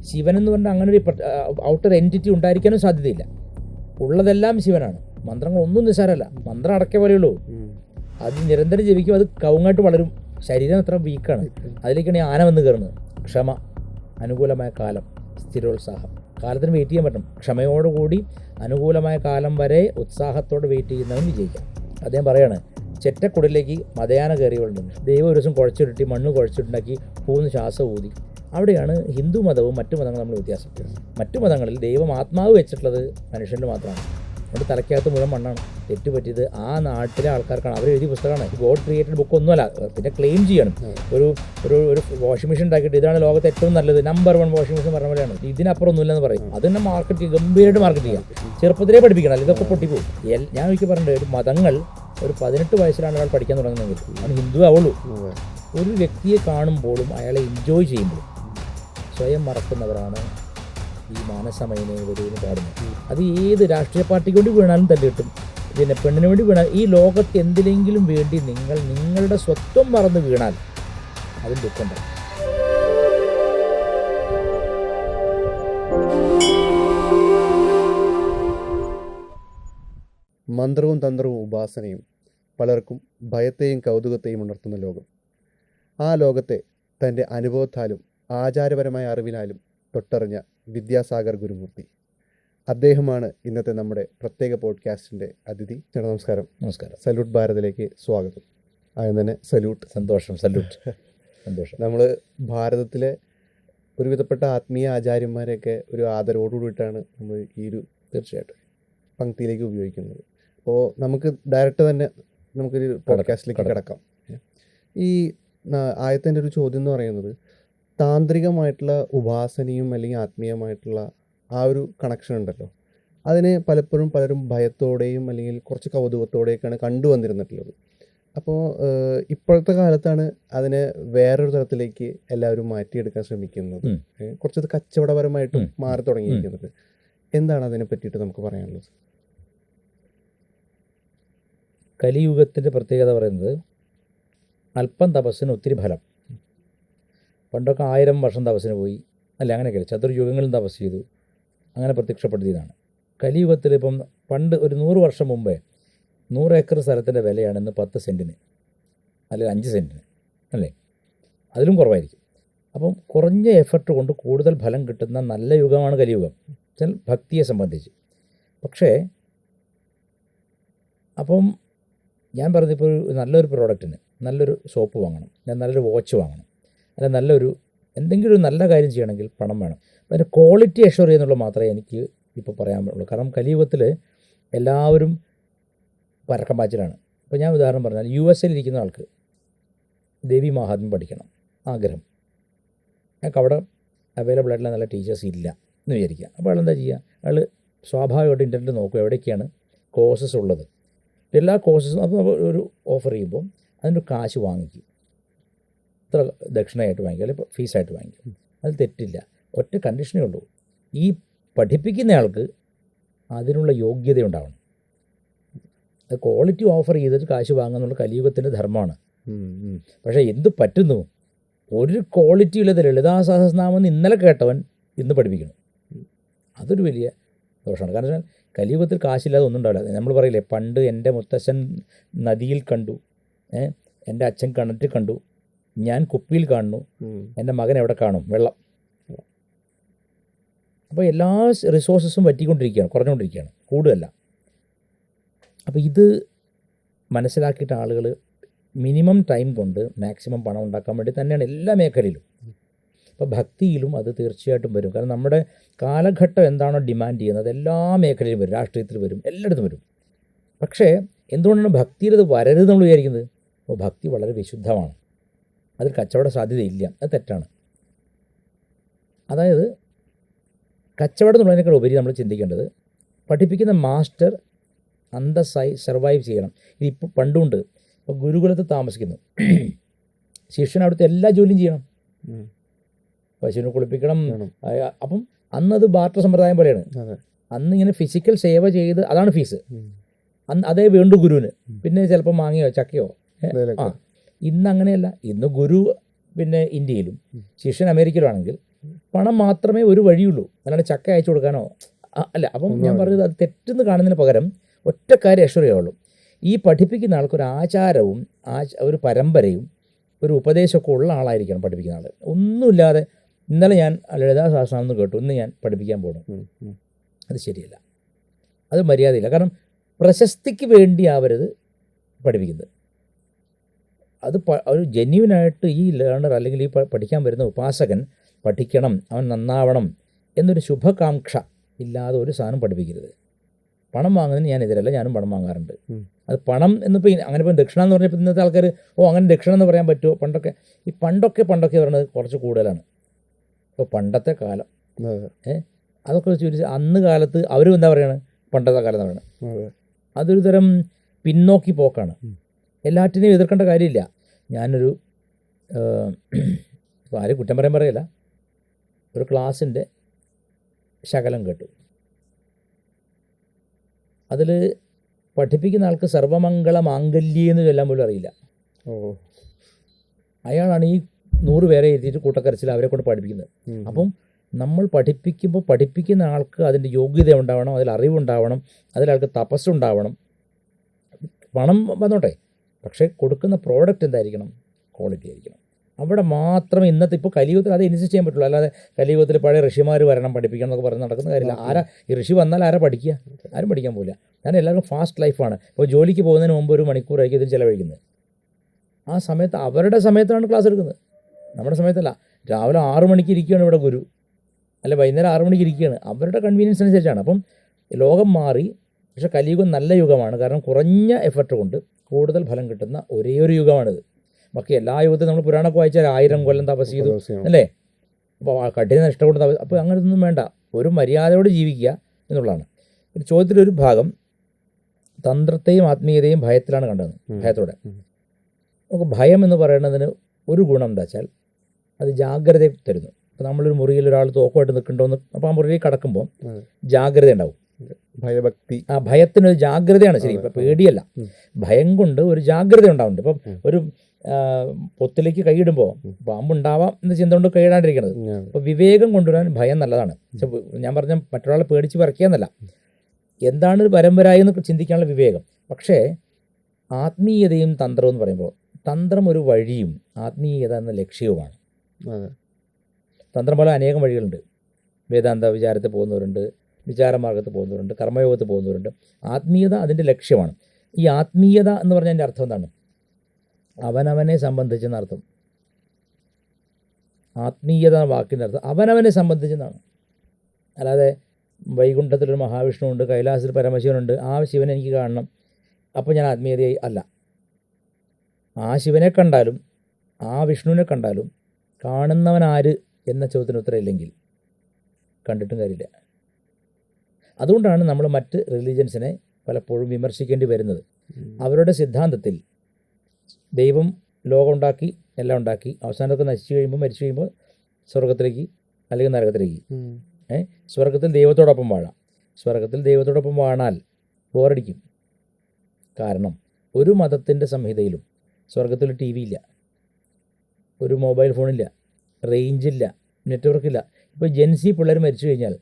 ശിവൻ എന്ന് പറഞ്ഞാൽ അങ്ങനെ ഒരു ഔട്ടർ എൻറ്റിറ്റി ഉണ്ടായിരിക്കാനും സാധ്യതയില്ല. ഉള്ളതെല്ലാം ശിവനാണ്. മന്ത്രങ്ങൾ ഒന്നും നിസ്സാരമല്ല. മന്ത്രം അടക്കിയ പോലെയുള്ളൂ. അത് നിരന്തരം ജപിക്കും, അത് കവുങ്ങായിട്ട് വളരും. ശരീരം അത്ര വീക്കാണ്. അതിലേക്കാണ് ഈ ആന വന്ന് കയറുന്നത്. ക്ഷമ, അനുകൂലമായ കാലം, സ്ഥിരോത്സാഹം. കാലത്തിന് വെയിറ്റ് ചെയ്യാൻ പറ്റണം. ക്ഷമയോടുകൂടി അനുകൂലമായ കാലം വരെ ഉത്സാഹത്തോടെ വെയിറ്റ് ചെയ്യുന്നവൻ വിജയിക്കാം. അദ്ദേഹം പറയാണ്, ചെറ്റക്കുടലിലേക്ക് മതയാന കയറിയുണ്ടെന്ന്. ദൈവം ഒരു ദിവസം കുഴച്ചിട്ടി മണ്ണ് കുഴച്ചിട്ടുണ്ടാക്കി പൂന്ന് ശ്വാസം ഊതി. അവിടെയാണ് ഹിന്ദു മതവും മറ്റു മതങ്ങളും നമ്മൾ വ്യത്യാസം. മറ്റു മതങ്ങളിൽ ദൈവം ആത്മാവ് വെച്ചിട്ടുള്ളത് മനുഷ്യൻ്റെ മാത്രമാണ്. അതുകൊണ്ട് തലയ്ക്കകത്ത് മുഴുവൻ മണ്ണാണ്. തെറ്റുപറ്റിയത് ആ നാട്ടിലെ ആൾക്കാർക്കാണ്. അവർ എഴുതിയ പുസ്തകമാണ്. ഗോഡ് ക്രിയേറ്റഡ് ബുക്ക് ഒന്നുമല്ല. പിന്നെ ക്ലെയിം ചെയ്യണം. ഒരു വാഷിംഗ് മെഷീൻ ഉണ്ടാക്കിയിട്ട് ഇതാണ് ലോകത്തെ ഏറ്റവും നല്ലത്, നമ്പർ 1 വാഷിംഗ് മെഷീൻ പറഞ്ഞ പോലെയാണ്. ഇതിനപ്പുറം ഒന്നുമില്ലെന്ന് പറയും. അത് തന്നെ മാർക്കറ്റ് ചെയ്യുക, ഗംഭീരമായിട്ട് മാർക്കറ്റ് ചെയ്യാം. ചെറുപ്പത്തിലേ പഠിപ്പിക്കണം. ഇതൊക്കെ പൊട്ടിപ്പോകും. ഞാൻ ഒരിക്കൽ പറഞ്ഞിട്ടുണ്ട്, ഒരു മതങ്ങൾ ഒരു 18 വയസ്സിലാണ് ഒരാൾ പഠിക്കാൻ തുടങ്ങുന്നതെങ്കിൽ അവന് ഹിന്ദു ആവുള്ളൂ. ഒരു വ്യക്തിയെ കാണുമ്പോഴും അയാളെ എൻജോയ് ചെയ്യുമ്പോഴും സ്വയം മറക്കുന്നവരാണ് ഈ മാനസമയനെ വരുമെന്ന് പാടുന്നത്. അത് ഏത് രാഷ്ട്രീയ പാർട്ടിക്ക് വേണ്ടി വീണാലും തല്ലി കിട്ടും. പിന്നെ പെണ്ണിന് വേണ്ടി വീണാൽ, ഈ ലോകത്ത് എന്തിനെങ്കിലും വേണ്ടി നിങ്ങളുടെ സ്വത്വം മറന്ന് വീണാൽ അതിൽ ദുഃഖമുണ്ടാകും. മന്ത്രവും തന്ത്രവും ഉപാസനയും പലർക്കും ഭയത്തെയും കൗതുകത്തെയും ഉണർത്തുന്ന ലോകം. ആ ലോകത്തെ തൻ്റെ അനുഭവത്താലും ആചാരപരമായ അറിവിനാലും തൊട്ടറിഞ്ഞ വിദ്യാസാഗർ ഗുരുമൂർത്തി. അദ്ദേഹമാണ് ഇന്നത്തെ നമ്മുടെ പ്രത്യേക പോഡ്കാസ്റ്റിൻ്റെ അതിഥി. ചേട്ടാ നമസ്കാരം. നമസ്കാരം. സല്യൂട്ട് ഭാരതിലേക്ക് സ്വാഗതം. ആദ്യം തന്നെ സല്യൂട്ട്. സന്തോഷം. സന്തോഷം. നമ്മൾ ഭാരതത്തിലെ ഒരുവിധപ്പെട്ട ആത്മീയ ആചാര്യന്മാരെയൊക്കെ ഒരു ആദരവോടുകൂടിയിട്ടാണ് നമ്മൾ ഈ ഒരു തീർച്ചയായിട്ടും പങ്ക്തിയിലേക്ക് ഉപയോഗിക്കുന്നത്. അപ്പോൾ നമുക്ക് ഡയറക്റ്റ് തന്നെ നമുക്കൊരു പോഡ്കാസ്റ്റിലേക്ക് കിടക്കാം. ഈ ആദ്യത്തെ ഒരു ചോദ്യം എന്ന് പറയുന്നത്, താന്ത്രികമായിട്ടുള്ള ഉപാസനയും അല്ലെങ്കിൽ ആത്മീയമായിട്ടുള്ള ആ ഒരു കണക്ഷൻ ഉണ്ടല്ലോ, അതിനെ പലപ്പോഴും പലരും ഭയത്തോടെയും അല്ലെങ്കിൽ കുറച്ച് കൗതുകത്തോടെയൊക്കെയാണ് കണ്ടുവന്നിരുന്നിട്ടുള്ളത്. അപ്പോൾ ഇപ്പോഴത്തെ കാലത്താണ് അതിനെ വേറൊരു തരത്തിലേക്ക് എല്ലാവരും മാറ്റിയെടുക്കാൻ ശ്രമിക്കുന്നത്. കുറച്ചത് കച്ചവടപരമായിട്ടും മാറി തുടങ്ങിയിരിക്കുന്നത്. എന്താണ് അതിനെ പറ്റിയിട്ട് നമുക്ക് പറയാനുള്ളത്? കലിയുഗത്തിൻ്റെ പ്രത്യേകത പറയുന്നത്, അല്പം തപസ്സിന് ഒത്തിരി ഫലം. പണ്ടൊക്കെ 1000 വർഷം തപസ്സിന് പോയി, അല്ല അങ്ങനെയൊക്കെ ചതുർയുഗങ്ങളും തപസ് ചെയ്തു, അങ്ങനെ പ്രത്യക്ഷപ്പെടുത്തിയതാണ്. കലിയുഗത്തിൽ ഇപ്പം പണ്ട് ഒരു 100 വർഷം മുമ്പേ 100 ഏക്കർ സ്ഥലത്തിൻ്റെ വിലയാണ് ഇന്ന് 10 സെൻറ്റിന്, അല്ലെങ്കിൽ 5 സെൻറ്റിന്, അല്ലേ? അതിലും കുറവായിരിക്കും. അപ്പം കുറഞ്ഞ എഫർട്ട് കൊണ്ട് കൂടുതൽ ഫലം കിട്ടുന്ന നല്ല യുഗമാണ് കലിയുഗം, ഭക്തിയെ സംബന്ധിച്ച്. പക്ഷേ അപ്പം ഞാൻ പറഞ്ഞത്, ഇപ്പോൾ നല്ലൊരു പ്രോഡക്റ്റിന് നല്ലൊരു സോപ്പ് വാങ്ങണം, നല്ലൊരു വാച്ച് വാങ്ങണം, അല്ല നല്ലൊരു എന്തെങ്കിലും ഒരു നല്ല കാര്യം ചെയ്യണമെങ്കിൽ പണം വേണം. അതിൻ്റെ ക്വാളിറ്റി അഷ്വർ ചെയ്യുന്നുള്ള മാത്രമേ എനിക്ക് ഇപ്പോൾ പറയാൻ പറ്റുള്ളൂ. കാരണം കലിയുഗത്തിൽ എല്ലാവരും പരക്കം പാച്ചിലാണ്. ഇപ്പോൾ ഞാൻ ഉദാഹരണം പറഞ്ഞാൽ, US ഇരിക്കുന്ന ആൾക്ക് ദേവി മഹാത്മ്യം പഠിക്കണം ആഗ്രഹം, അയാൾക്ക് അവിടെ അവൈലബിൾ ആയിട്ടുള്ള നല്ല ടീച്ചേഴ്സ് ഇല്ല എന്ന് വിചാരിക്കുക. അപ്പോൾ അയാൾ എന്താ ചെയ്യുക? അയാൾ സ്വാഭാവികമായിട്ട് ഇൻ്റർനെറ്റ് നോക്കുക എവിടേക്കാണ് കോഴ്സസ് ഉള്ളത്. എല്ലാ കോഴ്സസും അപ്പോൾ ഒരു ഓഫർ ചെയ്യുമ്പോൾ അതിൻ്റെ കാശ് വാങ്ങിക്കും, ഇത്ര ദക്ഷിണയായിട്ട് വാങ്ങിക്കും, അല്ലെങ്കിൽ ഫീസായിട്ട് വാങ്ങിക്കും. അത് തെറ്റില്ല. ഒറ്റ കണ്ടീഷനേ ഉള്ളൂ, ഈ പഠിപ്പിക്കുന്നയാൾക്ക് അതിനുള്ള യോഗ്യത ഉണ്ടാവണം. അത് ക്വാളിറ്റി ഓഫർ ചെയ്തിട്ട് കാശ് വാങ്ങുന്നുള്ള കലിയുഗത്തിൻ്റെ ധർമ്മമാണ്. പക്ഷേ എന്ത് പറ്റുന്നു, ഒരു ക്വാളിറ്റി ഇല്ലാത്ത ലളിതാ സഹസ്രനാമം ഇന്നലെ കേട്ടവൻ ഇന്ന് പഠിപ്പിക്കണം. അതൊരു വലിയ ദോഷമാണ്. കാരണം വെച്ചാൽ കലിയുഗത്തിൽ കാശില്ലാതെ ഒന്നും ഉണ്ടാവില്ല. നമ്മൾ പറയില്ലേ, പണ്ട് എൻ്റെ മുത്തശ്ശൻ നദിയിൽ കണ്ടു, എൻ്റെ അച്ഛൻ കിണറ്റിൽ കണ്ടു, ഞാൻ കുപ്പിയിൽ കാണുന്നു, എൻ്റെ മകൻ എവിടെ കാണും? വെള്ളം. അപ്പോൾ എല്ലാ റിസോഴ്സസും വറ്റിക്കൊണ്ടിരിക്കുകയാണ്, കുറഞ്ഞുകൊണ്ടിരിക്കുകയാണ്, കൂടുതലല്ല. അപ്പോൾ ഇത് മനസ്സിലാക്കിയിട്ട് ആളുകൾ മിനിമം ടൈം കൊണ്ട് മാക്സിമം പണം ഉണ്ടാക്കാൻ വേണ്ടി തന്നെയാണ് എല്ലാ മേഖലയിലും. അപ്പോൾ ഭക്തിയിലും അത് തീർച്ചയായിട്ടും വരും. കാരണം നമ്മുടെ കാലഘട്ടം എന്താണോ ഡിമാൻഡ് ചെയ്യുന്നത് എല്ലാ മേഖലയിലും വരും, രാഷ്ട്രീയത്തിൽ വരും, എല്ലായിടത്തും വരും. പക്ഷേ എന്തുകൊണ്ടാണ് ഭക്തിയിൽ ഇത് വരരുത് നമ്മൾ വിചാരിക്കുന്നത്? അപ്പോൾ ഭക്തി വളരെ വിശുദ്ധമാണ്, അതിൽ കച്ചവട സാധ്യതയില്ല. അത് തെറ്റാണ്. അതായത് കച്ചവടം എന്നുള്ളതിനേക്കാൾ ഉപരി നമ്മൾ ചിന്തിക്കേണ്ടത്, പഠിപ്പിക്കുന്ന മാസ്റ്റർ അന്തസ്സായി സർവൈവ് ചെയ്യണം. ഇതിപ്പോൾ പണ്ടുണ്ട്. ഇപ്പോൾ ഗുരുകുലത്തിൽ താമസിക്കുന്നു, ശിഷ്യൻ അവിടുത്തെ എല്ലാ ജോലിയും ചെയ്യണം. പശുവിനെ കുളിപ്പിക്കണം. അപ്പം അന്നത് ബാർട്ടർ സമ്പ്രദായം പോലെയാണ്. അന്ന് ഇങ്ങനെ ഫിസിക്കൽ സേവ ചെയ്ത് അതാണ് ഫീസ്. അതേ വേണ്ടു ഗുരുവിന്. പിന്നെ ചിലപ്പോൾ മാങ്ങയോ ചക്കയോ. ഇന്ന് അങ്ങനെയല്ല. ഇന്ന് ഗുരു പിന്നെ ഇന്ത്യയിലും ശിഷ്യൻ അമേരിക്കയിലാണെങ്കിൽ പണം മാത്രമേ ഒരു വഴിയുള്ളൂ, അല്ലാണ്ട് ചക്ക അയച്ചു കൊടുക്കാനോ അല്ല. അപ്പം ഞാൻ പറഞ്ഞത് അത് തെറ്റെന്ന് കാണുന്നതിന് പകരം ഒറ്റ കാര്യം അശ്വരയുള്ളൂ, ഈ പഠിപ്പിക്കുന്ന ആൾക്കൊരു ആചാരവും ഒരു പരമ്പരയും ഒരു ഉപദേശമൊക്കെ ഉള്ള ആളായിരിക്കണം പഠിപ്പിക്കുന്ന ആൾ. ഒന്നുമില്ലാതെ ഇന്നലെ ഞാൻ ലളിതാ സഹസ്രനാമം എന്ന് കേട്ടു, ഇന്ന് ഞാൻ പഠിപ്പിക്കാൻ പോകണം, അത് ശരിയല്ല, അത് മര്യാദയില്ല. കാരണം പ്രശസ്തിക്ക് വേണ്ടി ആവരുത് പഠിപ്പിക്കുന്നത്. അത് ഒരു ജെന്യുവനായിട്ട് ഈ ലേണർ അല്ലെങ്കിൽ ഈ പഠിക്കാൻ വരുന്ന ഉപാസകൻ പഠിക്കണം, അവൻ നന്നാവണം എന്നൊരു ശുഭകാംക്ഷ ഇല്ലാതെ ഒരു സാധനം പഠിപ്പിക്കരുത്. പണം വാങ്ങുന്നതിന് ഞാൻ എതിരല്ല, ഞാനും പണം വാങ്ങാറുണ്ട്. അത് പണം എന്നിപ്പോൾ അങ്ങനെ ഇപ്പോൾ ദക്ഷിണ എന്ന് പറഞ്ഞപ്പോൾ ഇന്നത്തെ ആൾക്കാർ അങ്ങനെ ദക്ഷിണ എന്ന് പറയാൻ പറ്റുമോ? പണ്ടൊക്കെ പറയുന്നത് കുറച്ച് കൂടുതലാണ്. ഇപ്പോൾ പണ്ടത്തെ കാലം അതൊക്കെ ചോദിച്ചാൽ അന്ന് കാലത്ത് അവരും എന്താ പറയുകയാണ്, പണ്ടത്തെ കാലം എന്ന് പറയുന്നത് അതൊരു തരം പിന്നോക്കി പോക്കാണ്. എല്ലാറ്റിനെയും എതിർക്കേണ്ട കാര്യമില്ല. ഞാനൊരു ആരും കുറ്റം പറയാൻ പറയില്ല, ഒരു ക്ലാസ്സിൻ്റെ ശകലം കേട്ടു. അതിൽ പഠിപ്പിക്കുന്ന ആൾക്ക് സർവമംഗള മാംഗല്യം എന്ന് ചൊല്ലാൻ പോലും അറിയില്ല. അയാളാണ് ഈ 100 പേരെ എത്തിയിട്ട് കൂട്ടക്കരച്ചിൽ അവരെ കൊണ്ട് പഠിപ്പിക്കുന്നത്. അപ്പം നമ്മൾ പഠിപ്പിക്കുമ്പോൾ പഠിപ്പിക്കുന്ന ആൾക്ക് അതിൻ്റെ യോഗ്യത ഉണ്ടാവണം, അതിൽ അറിവുണ്ടാവണം, അതിലാൾക്ക് തപസ്സുണ്ടാവണം. പണം വന്നോട്ടെ, പക്ഷേ കൊടുക്കുന്ന പ്രോഡക്റ്റ് എന്തായിരിക്കണം? ക്വാളിറ്റി ആയിരിക്കണം. അവിടെ മാത്രം ഇന്നത്തെ ഇപ്പോൾ കലിയുഗത്തിൽ അത് ഇൻസിസ്റ്റ് ചെയ്യാൻ പറ്റുള്ളൂ. അല്ലാതെ കലിയുഗത്തിൽ പഴയ ഋഷിമാർ വരണം പഠിപ്പിക്കണം എന്നൊക്കെ പറഞ്ഞ് നടക്കുന്ന കാര്യമില്ല. ഈ ഋഷി വന്നാൽ ആരാ പഠിക്കുക? ആരും പഠിക്കാൻ പോകില്ല. ഞാൻ എല്ലാവർക്കും ഫാസ്റ്റ് ലൈഫാണ്. ഇപ്പോൾ ജോലിക്ക് പോകുന്നതിന് മുമ്പ് 1 മണിക്കൂറായിരിക്കും ഇതിന് ചിലവഴിക്കുന്നത്. ആ സമയത്ത് അവരുടെ സമയത്താണ് ക്ലാസ് എടുക്കുന്നത്, നമ്മുടെ സമയത്തല്ല. രാവിലെ 6 മണിക്ക് ഇരിക്കുകയാണ് ഇവിടെ ഗുരു, അല്ല വൈകുന്നേരം 6 മണിക്ക് ഇരിക്കുകയാണ്. അവരുടെ കൺവീനിയൻസ് അനുസരിച്ചാണ്. അപ്പം ലോകം മാറി. പക്ഷേ കലിയുഗം നല്ല യുഗമാണ്. കാരണം കുറഞ്ഞ എഫർട്ട് കൊണ്ട് കൂടുതൽ ഫലം കിട്ടുന്ന ഒരേ ഒരു യുഗമാണിത്. ബാക്കി എല്ലാ യുഗത്തിലും നമ്മൾ പുരാണമൊക്കെ വായിച്ചാൽ 1000 കൊല്ലം തപസ് ചെയ്തു അല്ലേ? അപ്പോൾ കഠിന നിഷ്ഠ കൊണ്ട് അപ്പോൾ അങ്ങനെയൊന്നും വേണ്ട, ഒരു മര്യാദയോടെ ജീവിക്കുക എന്നുള്ളതാണ്. ഒരു ചോദ്യത്തിലൊരു ഭാഗം തന്ത്രത്തെയും ആത്മീയതയും ഭയത്തിലാണ് കണ്ടത്. ഭയത്തോടെ നമുക്ക് ഭയം എന്ന് പറയുന്നതിന് ഒരു ഗുണം എന്താ വെച്ചാൽ അത് ജാഗ്രത തരുന്നു. അപ്പോൾ നമ്മളൊരു മുറിയിൽ ഒരാൾ തോക്കുമായിട്ട് നിൽക്കണ്ടോന്ന്, അപ്പോൾ ആ മുറിയിൽ കടക്കുമ്പോൾ ജാഗ്രത ഉണ്ടാവും. ഭയഭക്തി, ആ ഭയത്തിനൊരു ജാഗ്രതയാണ് ശരി. ഇപ്പം പേടിയല്ല, ഭയം കൊണ്ട് ഒരു ജാഗ്രത ഉണ്ടാവുന്നുണ്ട്. ഇപ്പം ഒരു പൊത്തിലേക്ക് കൈയിടുമ്പോൾ പാമ്പുണ്ടാവാം എന്ന ചിന്ത കൊണ്ട് കൈയിടാണ്ടിരിക്കുന്നത്. അപ്പോൾ വിവേകം കൊണ്ടുവരാൻ ഭയം നല്ലതാണ്. ഞാൻ പറഞ്ഞ മറ്റൊരാളെ പേടിച്ച് പറിക്കുക എന്നല്ല, എന്താണ് പരമ്പരായി എന്ന് ചിന്തിക്കാനുള്ള വിവേകം. പക്ഷേ ആത്മീയതയും തന്ത്രവും എന്ന് പറയുമ്പോൾ തന്ത്രം ഒരു വഴിയും ആത്മീയത എന്ന ലക്ഷ്യവുമാണ്. തന്ത്രം പോലെ അനേകം വഴികളുണ്ട്. വേദാന്ത വിചാരത്തിൽ പോകുന്നവരുണ്ട്, വിചാരമാർഗത്ത് പോകുന്നവരുണ്ട്, കർമ്മയോഗത്തിൽ പോകുന്നവരുണ്ട്. ആത്മീയത അതിൻ്റെ ലക്ഷ്യമാണ്. ഈ ആത്മീയത എന്ന് പറഞ്ഞതിൻ്റെ അർത്ഥം എന്താണ്? അവനവനെ സംബന്ധിച്ചെന്നർത്ഥം. ആത്മീയത വാക്കിൻ്റെ അർത്ഥം അവനവനെ സംബന്ധിച്ചെന്നാണ്. അല്ലാതെ വൈകുണ്ഠത്തിലൊരു മഹാവിഷ്ണു ഉണ്ട്, കൈലാസത്തിൽ പരമശിവനുണ്ട്, ആ ശിവനെ എനിക്ക് കാണണം അപ്പോൾ ഞാൻ ആത്മീയതയായി അല്ല. ആ ശിവനെ കണ്ടാലും ആ വിഷ്ണുവിനെ കണ്ടാലും കാണുന്നവൻ ആര് എന്ന ചോദ്യത്തിന് ഉത്തരമില്ലെങ്കിൽ കണ്ടിട്ടും കാര്യമില്ല. അതുകൊണ്ടാണ് നമ്മൾ മറ്റ് റിലീജിയൻസിനെ പലപ്പോഴും വിമർശിക്കേണ്ടി വരുന്നത്. അവരുടെ സിദ്ധാന്തത്തിൽ ദൈവം ലോകം ഉണ്ടാക്കി, എല്ലാം ഉണ്ടാക്കി, അവസാനമൊക്കെ നശിച്ചു കഴിയുമ്പോൾ മരിച്ചു കഴിയുമ്പോൾ സ്വർഗത്തിലേക്ക് അല്ലെങ്കിൽ നരകത്തിലേക്ക്. സ്വർഗത്തിൽ ദൈവത്തോടൊപ്പം വാഴാം. സ്വർഗത്തിൽ ദൈവത്തോടൊപ്പം വാണാൽ ബോറടിക്കും. കാരണം ഒരു മതത്തിൻ്റെ സംഹിതയിലും സ്വർഗത്തിൽ TV ഇല്ല, ഒരു മൊബൈൽ ഫോണില്ല, റേഞ്ചില്ല, നെറ്റ്വർക്കില്ല. ഇപ്പോൾ ജെൻസി പിള്ളേർ മരിച്ചു കഴിഞ്ഞാൽ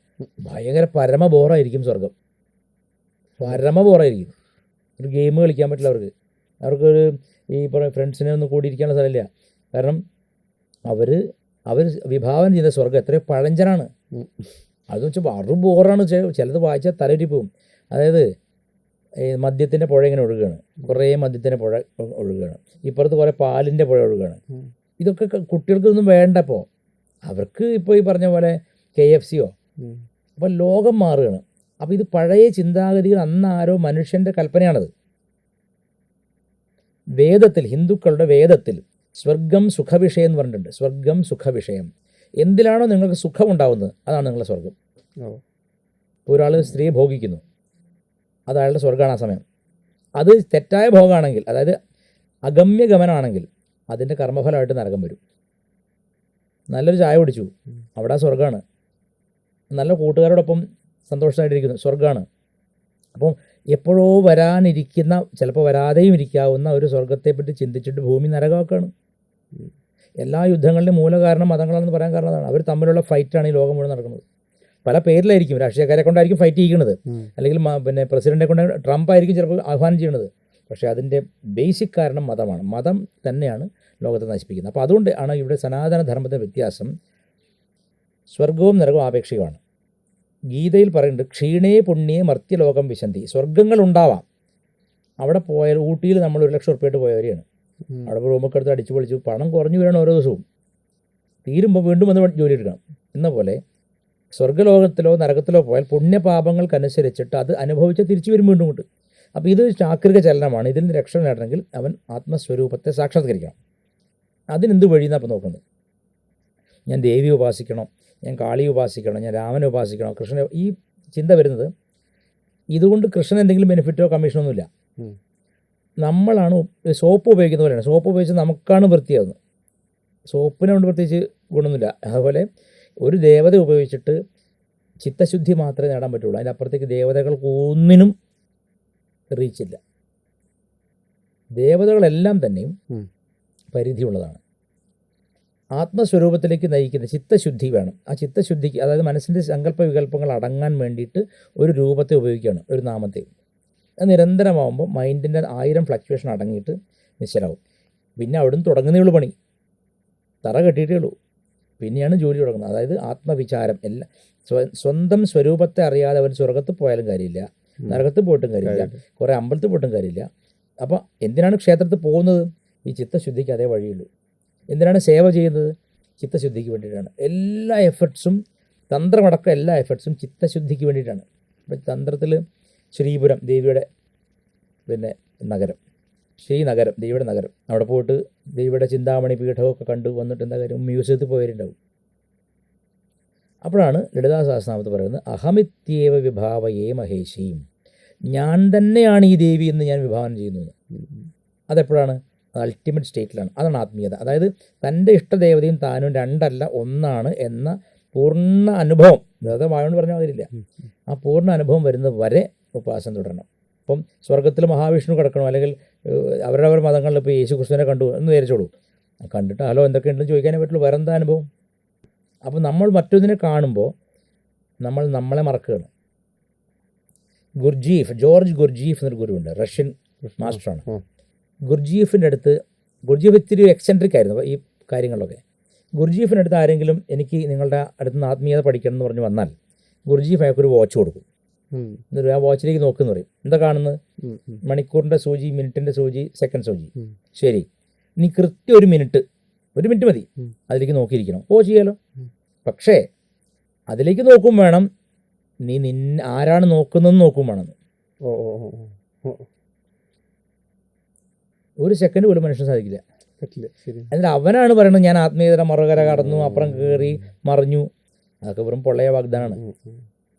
ഭയങ്കര പരമ ബോറായിരിക്കും സ്വർഗം. പരമ ബോറായിരിക്കും. ഒരു ഗെയിം കളിക്കാൻ പറ്റില്ല അവർക്കൊരു ഈ ഫ്രണ്ട്സിനെ ഒന്നും കൂടിയിരിക്കാനുള്ള സ്ഥലമില്ല. കാരണം അവർ വിഭാവനം ചെയ്ത സ്വർഗം എത്രയോ പഴഞ്ചനാണ്. അതെന്ന് വെച്ചാൽ അറു ബോറാണ്. ചിലത് വായിച്ചാൽ തലറ്റി പോവും. അതായത് മദ്യത്തിൻ്റെ പുഴ ഇങ്ങനെ ഒഴുകുകയാണ്, കുറേ മദ്യത്തിൻ്റെ പുഴ ഒഴുകുകയാണ്, ഇപ്പുറത്ത് കുറേ പാലിൻ്റെ പുഴ ഒഴുകുകയാണ്. ഇതൊക്കെ കുട്ടികൾക്കൊന്നും വേണ്ടപ്പോൾ അവർക്ക് ഇപ്പോൾ ഈ പറഞ്ഞ പോലെ KFCയോ. അപ്പോൾ ലോകം മാറുകയാണ്. അപ്പോൾ ഇത് പഴയ ചിന്താഗതികൾ അന്നാരോ മനുഷ്യൻ്റെ കൽപ്പനയാണത്. വേദത്തിൽ, ഹിന്ദുക്കളുടെ വേദത്തിൽ സ്വർഗം സുഖവിഷയം എന്ന് പറഞ്ഞിട്ടുണ്ട്. സ്വർഗം സുഖവിഷയം. എന്തിലാണോ നിങ്ങൾക്ക് സുഖം ഉണ്ടാവുന്നത് അതാണ് നിങ്ങളുടെ സ്വർഗം. ഒരാൾ സ്ത്രീയെ ഭോഗിക്കുന്നു, അത് അയാളുടെ സ്വർഗ്ഗമാണ്. ആ സമയം അത് തെറ്റായ ഭോഗമാണെങ്കിൽ, അതായത് അഗമ്യഗമനമാണെങ്കിൽ അതിൻ്റെ കർമ്മഫലമായിട്ട് നരകം വരും. നല്ലൊരു ചായ കുടിച്ചു, അവിടെ സ്വർഗ്ഗമാണ്. നല്ല കൂട്ടുകാരോടൊപ്പം സന്തോഷമായിട്ടിരിക്കുന്നു, സ്വർഗ്ഗമാണ്. അപ്പം എപ്പോഴോ വരാനിരിക്കുന്ന, ചിലപ്പോൾ വരാതെയും ഇരിക്കാവുന്ന ഒരു സ്വർഗത്തെപ്പറ്റി ചിന്തിച്ചിട്ട് ഭൂമി നരകമാക്കാണ്. എല്ലാ യുദ്ധങ്ങളുടെയും മൂലകാരണം മതങ്ങളാണെന്ന് പറയാൻ കാരണം അതാണ്. അവർ തമ്മിലുള്ള ഫൈറ്റാണ് ഈ ലോകം മുഴുവൻ നടക്കുന്നത്. പല പേരിലായിരിക്കും, രാഷ്ട്രീയക്കാരെ കൊണ്ടായിരിക്കും ഫൈറ്റ് ചെയ്യിക്കുന്നത്, അല്ലെങ്കിൽ പിന്നെ പ്രസിഡന്റിനെ കൊണ്ട് ട്രംപ് ആയിരിക്കും ചിലപ്പോൾ ആഹ്വാനം ചെയ്യുന്നത്. പക്ഷേ അതിൻ്റെ ബേസിക് കാരണം മതമാണ്. മതം തന്നെയാണ് ലോകത്തെ നശിപ്പിക്കുന്നത്. അപ്പോൾ അതുകൊണ്ട് ആണ് ഇവിടെ സനാതന ധർമ്മത്തിൻ്റെ വ്യത്യാസം. സ്വർഗവും നരകവും ആപേക്ഷികമാണ്. ഗീതയിൽ പറയുന്നുണ്ട്, ക്ഷീണേ പുണ്യേ മർത്യലോകം വിശന്തി. സ്വർഗ്ഗങ്ങൾ ഉണ്ടാവാം, അവിടെ പോയാൽ ഊട്ടിയിൽ നമ്മൾ 1,00,000 ഉറുപ്പിയായിട്ട് പോയവരെയാണ്. അവിടെ റൂമൊക്കെ എടുത്ത് അടിച്ചു പൊളിച്ചു പണം കുറഞ്ഞു വരികയാണ് ഓരോ ദിവസവും. തീരുമ്പോൾ വീണ്ടും വന്ന് ജോലി എടുക്കണം. എന്ന പോലെ സ്വർഗ്ഗലോകത്തിലോ നരകത്തിലോ പോയാൽ പുണ്യപാപങ്ങൾക്കനുസരിച്ചിട്ട് അത് അനുഭവിച്ച് തിരിച്ചു വരും വീണ്ടും കൊണ്ട്. അപ്പോൾ ഇത് ചാക്രിക ചലനമാണ്. ഇതിൽ നിന്ന് രക്ഷ നേടണമെങ്കിൽ അവൻ ആത്മസ്വരൂപത്തെ സാക്ഷാത്കരിക്കണം. അതിനെന്ത് വഴിയെന്നാണ് അപ്പോൾ നോക്കുന്നത്. ഞാൻ ദേവിയെ ഉപാസിക്കണം, ഞാൻ കാളിയെ ഉപാസിക്കണം, ഞാൻ രാമനെ ഉപാസിക്കണം, കൃഷ്ണനെ, ഈ ചിന്ത വരുന്നത് ഇതുകൊണ്ട് കൃഷ്ണൻ എന്തെങ്കിലും ബെനിഫിറ്റോ കമ്മീഷനോ ഒന്നുമില്ല. നമ്മളാണ് സോപ്പ് ഉപയോഗിക്കുന്ന പോലെയാണ്. സോപ്പ് ഉപയോഗിച്ച് നമുക്കാണ് വൃത്തിയാകുന്നത്, സോപ്പിനെ കൊണ്ട് പ്രത്യേകിച്ച് ഗുണമൊന്നുമില്ല. അതുപോലെ ഒരു ദേവത ഉപയോഗിച്ചിട്ട് ചിത്തശുദ്ധി മാത്രമേ നേടാൻ പറ്റുള്ളൂ. അതിൻ്റെ അപ്പുറത്തേക്ക് ദേവതകൾക്ക് ഒന്നിനും റീച്ചില്ല. ദേവതകളെല്ലാം തന്നെയും പരിധിയുള്ളതാണ്. ആത്മസ്വരൂപത്തിലേക്ക് നയിക്കുന്ന ചിത്തശുദ്ധി വേണം. ആ ചിത്തശുദ്ധിക്ക്, അതായത് മനസ്സിൻ്റെ സങ്കല്പ വികല്പങ്ങൾ അടങ്ങാൻ വേണ്ടിയിട്ട് ഒരു രൂപത്തെ ഉപയോഗിക്കുകയാണ്, ഒരു നാമത്തെ. അത് നിരന്തരമാകുമ്പോൾ മൈൻഡിൻ്റെ 1000 ഫ്ലക്ച്വേഷൻ അടങ്ങിയിട്ട് നിശ്ചലാവും. പിന്നെ അവിടുന്ന് തുടങ്ങുന്നേ ഉള്ളൂ പണി, തറ കെട്ടിയിട്ടേ ഉള്ളൂ. പിന്നെയാണ് ജോലി തുടങ്ങുന്നത്. അതായത് ആത്മവിചാരം. എല്ലാം സ്വന്തം സ്വരൂപത്തെ അറിയാതെ അവൻ സ്വർഗത്ത് പോയാലും കാര്യമില്ല, നരകത്ത് പോയിട്ടും കാര്യമില്ല, കുറേ അമ്പലത്തിൽ പോയിട്ടും കാര്യമില്ല. അപ്പോൾ എന്തിനാണ് ക്ഷേത്രത്തിൽ പോകുന്നത്? ഈ ചിത്തശുദ്ധിക്ക് അതേ വഴിയുള്ളൂ. എന്തിനാണ് സേവ ചെയ്യുന്നത്? ചിത്തശുദ്ധിക്ക് വേണ്ടിയിട്ടാണ്. എല്ലാ എഫർട്ട്സും, തന്ത്രമടക്കം എല്ലാ എഫർട്ട്സും ചിത്തശുദ്ധിക്ക് വേണ്ടിയിട്ടാണ്. ഇപ്പം തന്ത്രത്തിൽ ശ്രീപുരം ദേവിയുടെ പിന്നെ നഗരം, ശ്രീനഗരം ദേവിയുടെ നഗരം, അവിടെ പോയിട്ട് ദേവിയുടെ ചിന്താമണി പീഠമൊക്കെ കണ്ടു വന്നിട്ട് എന്താ കാര്യം, മ്യൂസിയത്തിൽ പോയവരുണ്ടാവും. അപ്പോഴാണ് ലളിതാ സഹസ്രനാമത്തിൽ പറയുന്നത്, അഹമിത്യേവ വിഭാവയേ മഹേശീം, ഞാൻ തന്നെയാണ് ഈ ദേവി എന്ന് ഞാൻ വിഭാവനം ചെയ്യുന്നത്. അതെപ്പോഴാണ്? അൾട്ടിമേറ്റ് സ്റ്റേറ്റിലാണ്. അതാണ് ആത്മീയത. അതായത് തൻ്റെ ഇഷ്ടദേവതയും താനും രണ്ടല്ല ഒന്നാണ് എന്ന പൂർണ്ണ അനുഭവം. വെറുതെ വായോണ്ട് പറഞ്ഞാൽ അതിലില്ല. ആ പൂർണ്ണ അനുഭവം വരുന്നത് വരെ ഉപാസന തുടരണം. ഇപ്പം സ്വർഗത്തിൽ മഹാവിഷ്ണു കിടക്കണം, അല്ലെങ്കിൽ അവരവരുടെ മതങ്ങളിൽ ഇപ്പോൾ യേശു ക്രിസ്തുവിനെ കണ്ടു എന്ന് വിചാരിച്ചോളൂ. കണ്ടിട്ട് ഹലോ എന്തൊക്കെയുണ്ടെന്ന് ചോദിക്കാനേ പറ്റുള്ളൂ. വേറെ എന്താ അനുഭവം? അപ്പോൾ നമ്മൾ മറ്റൊന്നിനെ കാണുമ്പോൾ നമ്മൾ നമ്മളെ മറക്കുകയാണ്. ജോർജ് ഗുർജീഫ് എന്നൊരു ഗുരുവുണ്ട്, റഷ്യൻ മാസ്റ്ററാണ്. ഗുർജീഫിൻ്റെ അടുത്ത്, ഗുർജീഫ് ഇത്തിരി എക്സെൻട്രിക് ആയിരുന്നു ഈ കാര്യങ്ങളിലൊക്കെ. ഗുർജീഫിൻ്റെ അടുത്ത് ആരെങ്കിലും എനിക്ക് നിങ്ങളുടെ അടുത്ത് നിന്ന് ആത്മീയത പഠിക്കണം എന്ന് പറഞ്ഞ് വന്നാൽ ഗുർജീഫ് അയാൾക്കൊരു വാച്ച് കൊടുക്കും. എന്നിട്ട് ആ വാച്ചിലേക്ക് നോക്കുമെന്ന് പറയും. എന്താ കാണുന്നത്? മണിക്കൂറിൻ്റെ സൂചി, മിനിറ്റിൻ്റെ സൂചി, സെക്കൻഡ് സൂചി. ശരി, ഇനി കൃത്യം ഒരു മിനിറ്റ് മതി അതിലേക്ക് നോക്കിയിരിക്കണം. ചെയ്യാലോ. പക്ഷേ അതിലേക്ക് നോക്കും വേണം, നീ ആരാണ് നോക്കുന്നതെന്ന് നോക്കും വേണം. ഒരു സെക്കൻഡ് പോലും മനുഷ്യന് സാധിക്കില്ല. എന്നിട്ട് അവനാണ് പറയുന്നത് ഞാൻ ആത്മീയത മറുകര കടന്നു, അപ്പുറം കയറി മറിഞ്ഞു. അതൊക്കെ വെറും പൊള്ളയ വാഗ്ദാനമാണ്.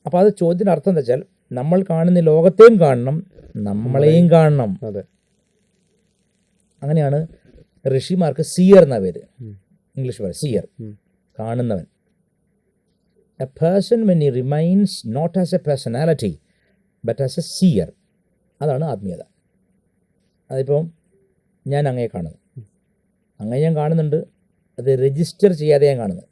അപ്പോൾ അത് ചോദ്യത്തിൻ്റെ അർത്ഥം എന്താ വെച്ചാൽ, നമ്മൾ കാണുന്ന ലോകത്തെയും കാണണം, നമ്മളെയും കാണണം. അങ്ങനെയാണ് ഋഷിമാർക്ക് സിയർ എന്ന പേര്, ഇംഗ്ലീഷ് പേര് സിയർ, കാണുന്നവൻ. A person when he remains not as a personality but as a seer. അതാണ് ആത്മീയത. അതിപ്പം ഞാൻ അങ്ങയെ കാണുന്നു, അങ്ങയെ ഞാൻ കാണുന്നുണ്ട്, അത് രജിസ്റ്റർ ചെയ്യാതെ ഞാൻ കാണുന്നത്.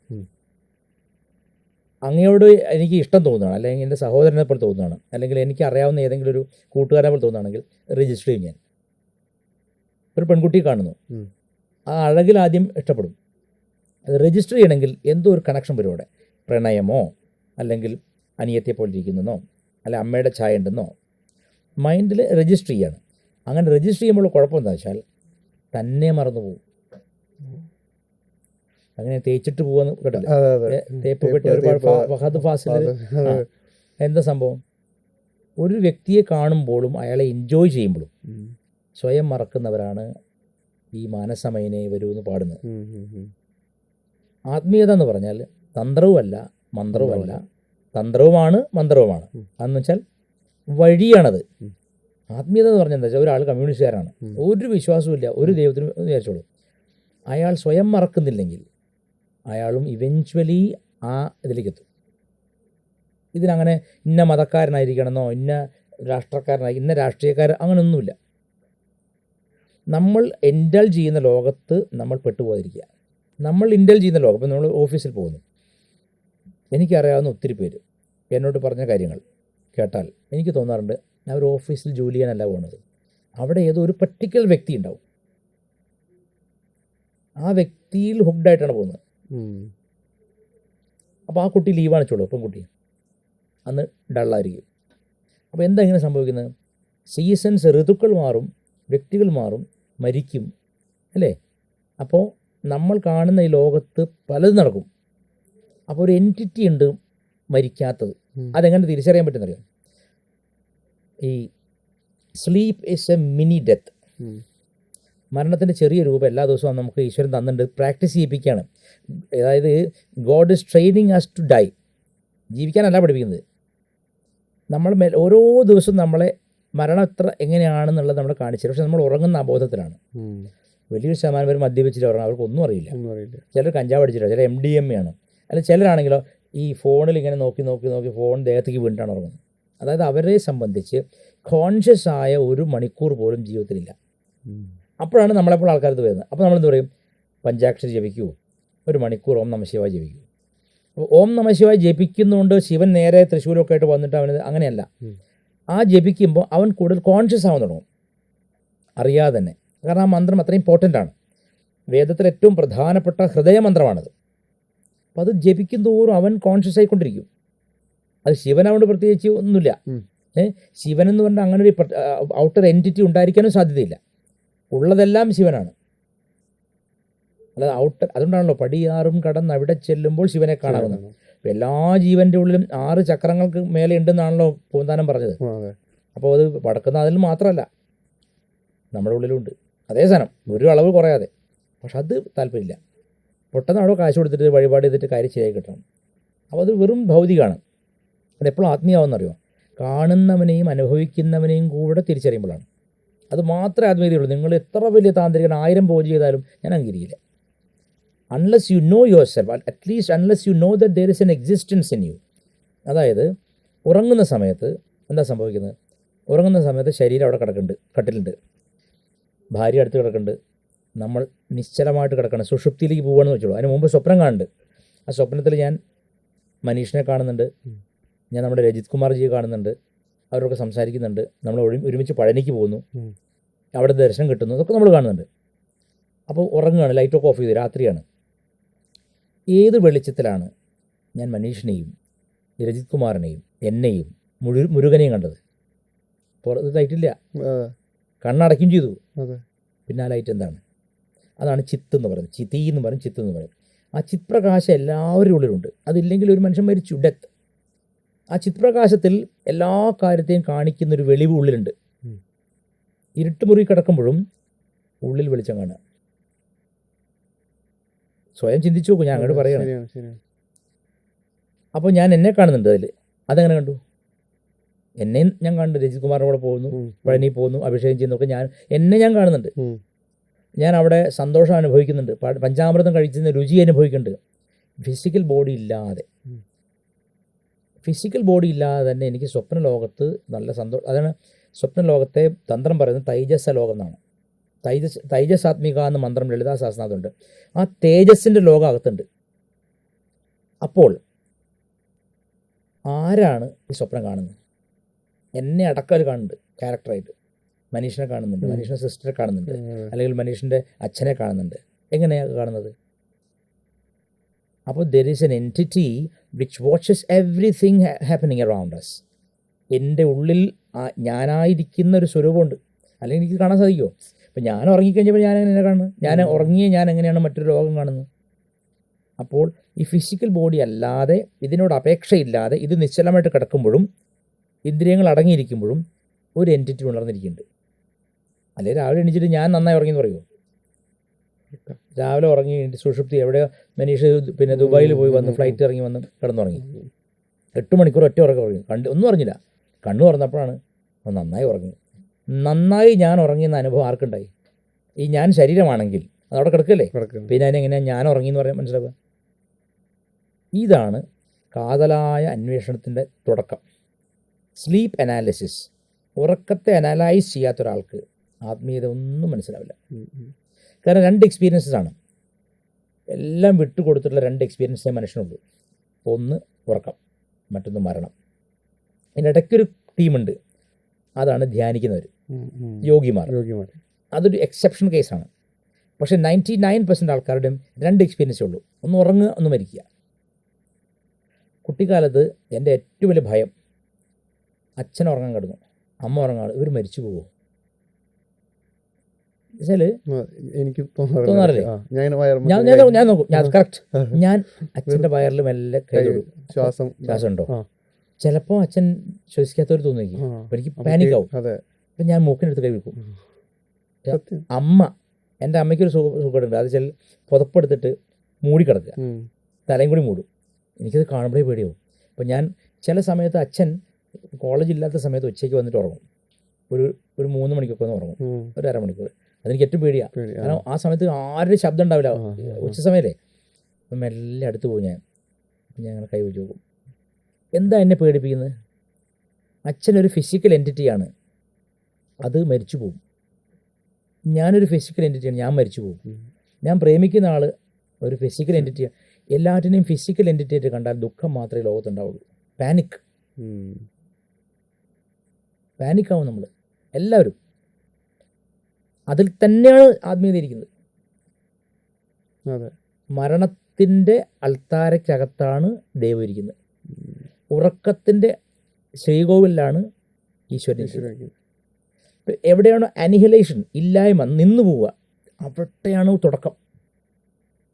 അങ്ങയോട് എനിക്ക് ഇഷ്ടം തോന്നുകയാണ്, അല്ലെങ്കിൽ എൻ്റെ സഹോദരനെ പോലെ തോന്നുകയാണ്, അല്ലെങ്കിൽ എനിക്ക് അറിയാവുന്ന ഏതെങ്കിലും ഒരു കൂട്ടുകാരനെ പോലെ തോന്നുകയാണെങ്കിൽ രജിസ്റ്റർ ചെയ്യും ഞാൻ. ഒരു പെൺകുട്ടി കാണുന്നു, ആ അഴകിൽ ആദ്യം ഇഷ്ടപ്പെടും. അത് രജിസ്റ്റർ ചെയ്യണമെങ്കിൽ എന്തോ ഒരു കണക്ഷൻ വരും അവിടെ. പ്രണയമോ, അല്ലെങ്കിൽ അനിയത്തെ പോലെ ഇരിക്കുന്നോ, അല്ലെ അമ്മയുടെ ഛായ ഉണ്ടെന്നോ മൈൻഡിൽ രജിസ്റ്റർ ചെയ്യാണ്. അങ്ങനെ രജിസ്റ്റർ ചെയ്യുമ്പോൾ കുഴപ്പം എന്താ വെച്ചാൽ തന്നെ മറന്നു പോകും. അങ്ങനെ തേച്ചിട്ട് പോവാന്ന് കേട്ടില്ല, തേപ്പ് പെട്ടി ഒരുപാട് ഫഹദ് ഫാസിൽ. എന്താ സംഭവം? ഒരു വ്യക്തിയെ കാണുമ്പോഴും അയാളെ എൻജോയ് ചെയ്യുമ്പോഴും സ്വയം മറക്കുന്നവരാണ് ഈ മാനസമയനെ വരൂന്ന് പാടുന്നത്. ആത്മീയത എന്ന് പറഞ്ഞാൽ തന്ത്രവുമല്ല മന്ത്രവുമല്ല, തന്ത്രവുമാണ് മന്ത്രവുമാണ്. അതെന്ന് വെച്ചാൽ വഴിയാണത്. ആത്മീയത എന്ന് പറഞ്ഞാൽ എന്താ വെച്ചാൽ, ഒരാൾ കമ്മ്യൂണിസ്റ്റുകാരാണ്, ഒരു വിശ്വാസവും ഇല്ല, ഒരു ദൈവത്തിനും വിചാരിച്ചോളൂ. അയാൾ സ്വയം മറക്കുന്നില്ലെങ്കിൽ അയാളും ഇവഞ്ച്വലി ആ ഇതിലേക്ക് എത്തും. ഇതിനങ്ങനെ ഇന്ന മതക്കാരനായിരിക്കണമെന്നോ ഇന്ന രാഷ്ട്രീയക്കാരനായി ഇന്ന രാഷ്ട്രീയക്കാരൻ അങ്ങനെയൊന്നുമില്ല. നമ്മൾ എൻഡൽ ചെയ്യുന്ന ലോകത്ത് നമ്മൾ പെട്ടുപോയിരിക്കുക. നമ്മൾ ഇൻഡൽ ചെയ്യുന്ന ലോകം. ഇപ്പം നമ്മൾ ഓഫീസിൽ പോകുന്നു, എനിക്കറിയാവുന്ന ഒത്തിരി പേര് എന്നോട് പറഞ്ഞ കാര്യങ്ങൾ കേട്ടാൽ എനിക്ക് തോന്നാറുണ്ട് അവർ ഓഫീസിൽ ജോലി ചെയ്യാനല്ല പോകുന്നത്. അവിടെ ഏതോ ഒരു പർട്ടിക്കുലർ വ്യക്തി ഉണ്ടാവും, ആ വ്യക്തിയിൽ ഹുക്ഡായിട്ടാണ് പോകുന്നത്. അപ്പോൾ ആ കുട്ടി ലീവാണ് വെച്ചോളൂ, പെൺകുട്ടി അന്ന് ഡള്ളായിരിക്കും. അപ്പോൾ എന്താ ഇങ്ങനെ സംഭവിക്കുന്നത്? സീസൺസ്, ഋതുക്കൾ മാറും, വ്യക്തികൾ മാറും, മരിക്കും, അല്ലേ? അപ്പോൾ നമ്മൾ കാണുന്ന ഈ ലോകത്ത് പലതും നടക്കും. അപ്പോൾ ഒരു എൻറ്റിറ്റി ഉണ്ട് മരിക്കാത്തത്. അതെങ്ങനെ തിരിച്ചറിയാൻ പറ്റുന്നറിയാം? ഈ sleep is A mini death. മരണത്തിൻ്റെ ചെറിയ രൂപം എല്ലാ ദിവസവും നമുക്ക് ഈശ്വരൻ തന്നിട്ടുണ്ട്, പ്രാക്ടീസ് ചെയ്യിപ്പിക്കുകയാണ്. അതായത് God is training us to die. ജീവിക്കാനല്ല പഠിപ്പിക്കുന്നത്. നമ്മൾ ഓരോ ദിവസവും നമ്മളെ മരണം എത്ര എങ്ങനെയാണെന്നുള്ളത് നമ്മൾ കാണിച്ചത്. പക്ഷെ നമ്മൾ ഉറങ്ങുന്ന അബോധത്തിലാണ്. വലിയൊരു ശതമാനം പേര് മദ്യപിച്ചിട്ട് ഉറങ്ങും, അവർക്കൊന്നും അറിയില്ല. ചിലർ കഞ്ചാവ് അടിച്ചിട്ടോ, ചിലർ MDMA ആണ്, അല്ല ചിലരാണെങ്കിലോ ഈ ഫോണിൽ ഇങ്ങനെ നോക്കി നോക്കി നോക്കി ഫോൺ ദേഹത്തേക്ക് വീണിട്ടാണ് ഉറങ്ങുന്നത്. അതായത് അവരെ സംബന്ധിച്ച് കോൺഷ്യസ് ആയ ഒരു മണിക്കൂർ പോലും ജീവിതത്തിലില്ല. അപ്പോഴാണ് നമ്മളെപ്പോൾ ആൾക്കാരത് വരുന്നത്. അപ്പോൾ നമ്മളെന്ത് പറയും? പഞ്ചാക്ഷരി ജപിക്കൂ, ഒരു മണിക്കൂർ ഓം നമഃ ശിവായ ജപിക്കൂ. അപ്പോൾ ഓം നമഃ ശിവായ ജപിക്കുന്നതുകൊണ്ട് ശിവൻ നേരെ തൃശ്ശൂരൊക്കെ ആയിട്ട് വന്നിട്ട് അവന് അങ്ങനെയല്ല. ആ ജപിക്കുമ്പോൾ അവൻ കൂടുതൽ കോൺഷ്യസ് ആവാൻ തുടങ്ങും, അറിയാതെ തന്നെ. കാരണം ആ മന്ത്രം അത്രയും ഇമ്പോർട്ടൻ്റ് ആണ്. വേദത്തിൽ ഏറ്റവും പ്രധാനപ്പെട്ട ഹൃദയമന്ത്രമാണത്. അപ്പോൾ അത് ജപിക്കും തോറും അവൻ കോൺഷ്യസ് ആയിക്കൊണ്ടിരിക്കും. അത് ശിവനവണ്ട് പ്രത്യേകിച്ച് ഒന്നുമില്ല. ശിവനെന്ന് പറഞ്ഞാൽ അങ്ങനെ ഒരു ഔട്ടർ എൻറ്റിറ്റി ഉണ്ടായിരിക്കാനും സാധ്യതയില്ല. ഉള്ളതെല്ലാം ശിവനാണ്. അല്ലാതെ ഔട്ടർ, അതുകൊണ്ടാണല്ലോ പടിയാറും കടന്ന് അവിടെ ചെല്ലുമ്പോൾ ശിവനെ കാണാവുന്നത്. എല്ലാ ജീവൻ്റെ ഉള്ളിലും 6 ചക്രങ്ങൾക്ക് മേലെ ഉണ്ടെന്നാണല്ലോ പൂന്താനം പറഞ്ഞത്. അപ്പോൾ അത് വടക്കുന്ന അതിൽ മാത്രമല്ല, നമ്മുടെ ഉള്ളിലുണ്ട് അതേ സാധനം, ഒരു അളവ് കുറയാതെ. പക്ഷെ അത് താല്പര്യമില്ല. പെട്ടെന്ന് അവിടെ കാശ് കൊടുത്തിട്ട് വഴിപാട് ചെയ്തിട്ട് കാര്യം ശരിയായി കിട്ടണം. അപ്പോൾ അത് വെറും ഭൗതികമാണ്. അതെപ്പോഴും ആത്മീയമാവുമെന്നറിയോ? കാണുന്നവനെയും അനുഭവിക്കുന്നവനെയും കൂടെ തിരിച്ചറിയുമ്പോഴാണ്. അത് മാത്രമേ ആത്മീയതയുള്ളൂ. നിങ്ങൾ എത്ര വലിയ താന്ത്രികൻ 1000 പൂജ ചെയ്താലും ഞാൻ അംഗീകരിക്കില്ല. Unless you know yourself, at least unless you know that there is an existence in you. അതായത് ഉറങ്ങുന്ന സമയത്ത് എന്താ സംഭവിക്കുന്നത്? ഉറങ്ങുന്ന സമയത്ത് ശരീരം അവിടെ കിടക്കുന്നുണ്ട്, കട്ടിലുണ്ട്, ഭാര്യ അടുത്ത് കിടക്കുന്നുണ്ട്, നമ്മൾ നിശ്ചലമായിട്ട് കിടക്കണം, സുഷുപ്തിയിലേക്ക് പോവുകയാണെന്ന് വെച്ചോളൂ. അതിന് മുമ്പ് സ്വപ്നം കാണുന്നുണ്ട്. ആ സ്വപ്നത്തിൽ ഞാൻ മനീഷിനെ കാണുന്നുണ്ട്, ഞാൻ നമ്മുടെ രജിത് കുമാർജിയെ കാണുന്നുണ്ട്, അവരൊക്കെ സംസാരിക്കുന്നുണ്ട്, നമ്മൾ ഒരുമിച്ച് പഴനിക്ക് പോകുന്നു, അവിടെ ദർശനം കിട്ടുന്നു, ഇതൊക്കെ നമ്മൾ കാണുന്നുണ്ട്. അപ്പോൾ ഉറങ്ങുകയാണ്, ലൈറ്റൊക്കെ ഓഫ് ചെയ്ത്, രാത്രിയാണ്. ഏത് വെളിച്ചത്തിലാണ് ഞാൻ മനീഷിനെയും രജിത് കുമാറിനെയും എന്നെയും മുരുകനെയും കണ്ടത്? പുറത്ത് ലൈറ്റില്ല, കണ്ണടയ്ക്കും ചെയ്തു. പിന്നെ ആ ലൈറ്റ് എന്താണ്? അതാണ് ചിത്ത് എന്ന് പറയുന്നത്. ചിത്തി എന്ന് പറയും, ചിത്ത് എന്ന് പറയും. ആ ചിത്പ്രകാശം എല്ലാവരുടെ ഉള്ളിലുണ്ട്. അതില്ലെങ്കിൽ ഒരു മനുഷ്യൻ മരിച്ചു, ഡെത്ത്. ആ ചിത്പ്രകാശത്തിൽ എല്ലാ കാര്യത്തെയും കാണിക്കുന്നൊരു വെളിവ് ഉള്ളിലുണ്ട്. ഇരുട്ടുമുറി കിടക്കുമ്പോഴും ഉള്ളിൽ വെളിച്ചം കാണുക. സ്വയം ചിന്തിച്ചു നോക്കൂ, ഞാൻ അങ്ങോട്ട് പറയണം. അപ്പോൾ ഞാൻ എന്നെ കാണുന്നുണ്ട് അതിൽ. അതെങ്ങനെ കണ്ടു? എന്നെയും ഞാൻ കാണുന്നുണ്ട്. രജിത് കുമാറിൻ്റെ കൂടെ പോകുന്നു, പഴനി പോകുന്നു, അഭിഷേകം ചെയ്യുന്നതൊക്കെ എന്നെ ഞാൻ കാണുന്നുണ്ട്. ഞാൻ അവിടെ സന്തോഷം അനുഭവിക്കുന്നുണ്ട്, പഞ്ചാമൃതം കഴിക്കുന്ന രുചി അനുഭവിക്കുന്നുണ്ട്. ഫിസിക്കൽ ബോഡി ഇല്ലാതെ തന്നെ എനിക്ക് സ്വപ്ന ലോകത്ത് നല്ല സന്തോഷം. അതാണ് സ്വപ്ന ലോകത്തെ തന്ത്രം പറയുന്നത് തൈജസ ലോകം എന്നാണ്. തൈജസാത്മിക എന്ന മന്ത്രം ലളിതാ സഹസ്രനാഥുണ്ട്. ആ തേജസ്സിൻ്റെ ലോകം അകത്തുണ്ട്. അപ്പോൾ ആരാണ് ഈ സ്വപ്നം കാണുന്നത്? എന്നെ അടക്കം കാണുന്നുണ്ട് ക്യാരക്ടറായിട്ട്. മനീഷിനെ കാണുന്നുണ്ട്, മനീഷിൻ്റെ സിസ്റ്ററെ കാണുന്നുണ്ട്, അല്ലെങ്കിൽ മനീഷിൻ്റെ അച്ഛനെ കാണുന്നുണ്ട്. എങ്ങനെയാണ് കാണുന്നത്? അപ്പോൾ there is an entity which watches everything happening around us. എൻ്റെ ഉള്ളിൽ ഞാനായിരിക്കുന്ന ഒരു സ്വരൂപമുണ്ട്. അല്ലെങ്കിൽ എനിക്ക് കാണാൻ സാധിക്കുമോ? ഇപ്പം ഞാൻ ഉറങ്ങിക്കഴിഞ്ഞപ്പോൾ ഞാൻ എങ്ങനെ കാണുന്നത്? ഞാൻ ഉറങ്ങിയ ഞാൻ എങ്ങനെയാണ് മറ്റൊരു ലോകം കാണുന്നത്? അപ്പോൾ ഈ ഫിസിക്കൽ ബോഡി അല്ലാതെ, ഇതിനോട് അപേക്ഷയില്ലാതെ, ഇത് നിശ്ചലമായിട്ട് കിടക്കുമ്പോഴും ഇന്ദ്രിയങ്ങൾ അടങ്ങിയിരിക്കുമ്പോഴും ഒരു എൻറ്റിറ്റി ഉണർന്നിരിക്കുന്നുണ്ട്. അല്ലെങ്കിൽ രാവിലെ എണീച്ചിട്ട് ഞാൻ നന്നായി ഉറങ്ങിയെന്ന് പറയുമോ? രാവിലെ ഉറങ്ങി സുഷുപ്തി എവിടെയോ മനീഷ് പിന്നെ ദുബായിൽ പോയി വന്ന് ഫ്ലൈറ്റ് ഇറങ്ങി വന്ന് കിടന്നുറങ്ങി 8 മണിക്കൂർ ഒറ്റ ഉറക്കം ഉറങ്ങി, ഒന്നും അറിഞ്ഞില്ല. കണ്ണു തുറന്നപ്പോഴാണ് നന്നായി ഉറങ്ങി. നന്നായി ഞാൻ ഉറങ്ങിയെന്ന അനുഭവം ആർക്കുണ്ടായി? ഈ ഞാൻ ശരീരമാണെങ്കിൽ അതവിടെ കിടക്കല്ലേ, പിന്നെ അതിനെങ്ങനെയാണ് ഞാൻ ഉറങ്ങിയെന്ന് പറയാൻ മനസ്സിലാവുക? ഇതാണ് കാതലായ അന്വേഷണത്തിൻ്റെ തുടക്കം. Sleep analysis. ഉറക്കത്തെ അനലൈസ് ചെയ്യാത്ത ഒരാൾക്ക് ആത്മീയത ഒന്നും മനസ്സിലാവില്ല. കാരണം 2 എക്സ്പീരിയൻസസ് ആണ്. എല്ലാം വിട്ടുകൊടുത്തിട്ടുള്ള 2 എക്സ്പീരിയൻസേ മനുഷ്യനുള്ളൂ. ഒന്ന് ഉറക്കം, മറ്റൊന്ന് മരണം. ഇതിനിടയ്ക്കൊരു ടീമുണ്ട്, അതാണ് ധ്യാനിക്കുന്നവർ, യോഗിമാർ. അതൊരു എക്സെപ്ഷൻ കേസാണ്. പക്ഷേ 99% ആൾക്കാരുടെയും 2 എക്സ്പീരിയൻസേ ഉള്ളൂ, ഒന്ന് ഉറങ്ങുക, ഒന്ന് മരിക്കുക. കുട്ടിക്കാലത്ത് എൻ്റെ ഏറ്റവും വലിയ ഭയം, അച്ഛൻ ഉറങ്ങാൻ കിടന്നു, അമ്മ ഉറങ്ങാൻ, ഇവർ മരിച്ചു പോകുമോ വെച്ചാൽ എനിക്ക് തോന്നാറില്ലേ? ഞാൻ നോക്കും, ഞാൻ കറക്റ്റ്, ഞാൻ അച്ഛൻ്റെ വയറിൽ മെല്ലെ കൈയിടും, ശ്വാസം ഉണ്ടോ, ചിലപ്പോൾ അച്ഛൻ ശ്വസിക്കാത്തവർ തോന്നിക്കും, അപ്പം എനിക്ക് പാനിക്കാവും. അപ്പം ഞാൻ മൂക്കിനടുത്ത് കൈ വെക്കും. അമ്മ, എൻ്റെ അമ്മയ്ക്കൊരു സുഖമുണ്ട്, അത് വെച്ചാൽ പുതപ്പെടുത്തിട്ട് മൂടി കിടക്കുക, തലയും കൂടി മൂടും. എനിക്കത് കാണുമ്പോഴേ പേടിയാവും. അപ്പം ഞാൻ ചില സമയത്ത് അച്ഛൻ കോളേജില്ലാത്ത സമയത്ത് ഉച്ചയ്ക്ക് വന്നിട്ട് ഉറങ്ങും, ഒരു 3 മണിക്കൊക്കെ ഒന്ന് ഉറങ്ങും, ഒരു അരമണിക്കൂർ. അതെനിക്ക് ഏറ്റവും പേടിയാണ്, കാരണം ആ സമയത്ത് ആരുടെ ശബ്ദം ഉണ്ടാവില്ല, ഉച്ച സമയമല്ലേ. അപ്പം മെല്ലെ അടുത്ത് പോകും ഞാൻ. അപ്പം ഞാൻ അങ്ങനെ കൈ വെച്ച് നോക്കും. എന്താ എന്നെ പേടിപ്പിക്കുന്നത്? അച്ഛനൊരു ഫിസിക്കൽ എൻറ്റിറ്റിയാണ്, അത് മരിച്ചു പോകും. ഞാനൊരു ഫിസിക്കൽ എൻറ്റിറ്റിയാണ്, ഞാൻ മരിച്ചു പോകും. ഞാൻ പ്രേമിക്കുന്ന ആൾ ഒരു ഫിസിക്കൽ എൻറ്റിറ്റിയാണ്. എല്ലാറ്റിനെയും ഫിസിക്കൽ എൻറ്റിറ്റി ആയിട്ട് കണ്ടാൽ ദുഃഖം മാത്രമേ ലോകത്തുണ്ടാവുള്ളൂ. പാനിക്കാവും നമ്മൾ എല്ലാവരും. അതിൽ തന്നെയാണ് ആത്മീയത ഇരിക്കുന്നത്. മരണത്തിൻ്റെ അൾത്താരയ്ക്കകത്താണ് ദൈവം ഇരിക്കുന്നത്. ഉറക്കത്തിൻ്റെ ശ്രീകോവിലാണ് ഈശ്വരൻ. എവിടെയാണോ അനിഹിലേഷൻ, ഇല്ലായ്മ, നിന്നു പോവുക, അവിടെയാണ് തുടക്കം.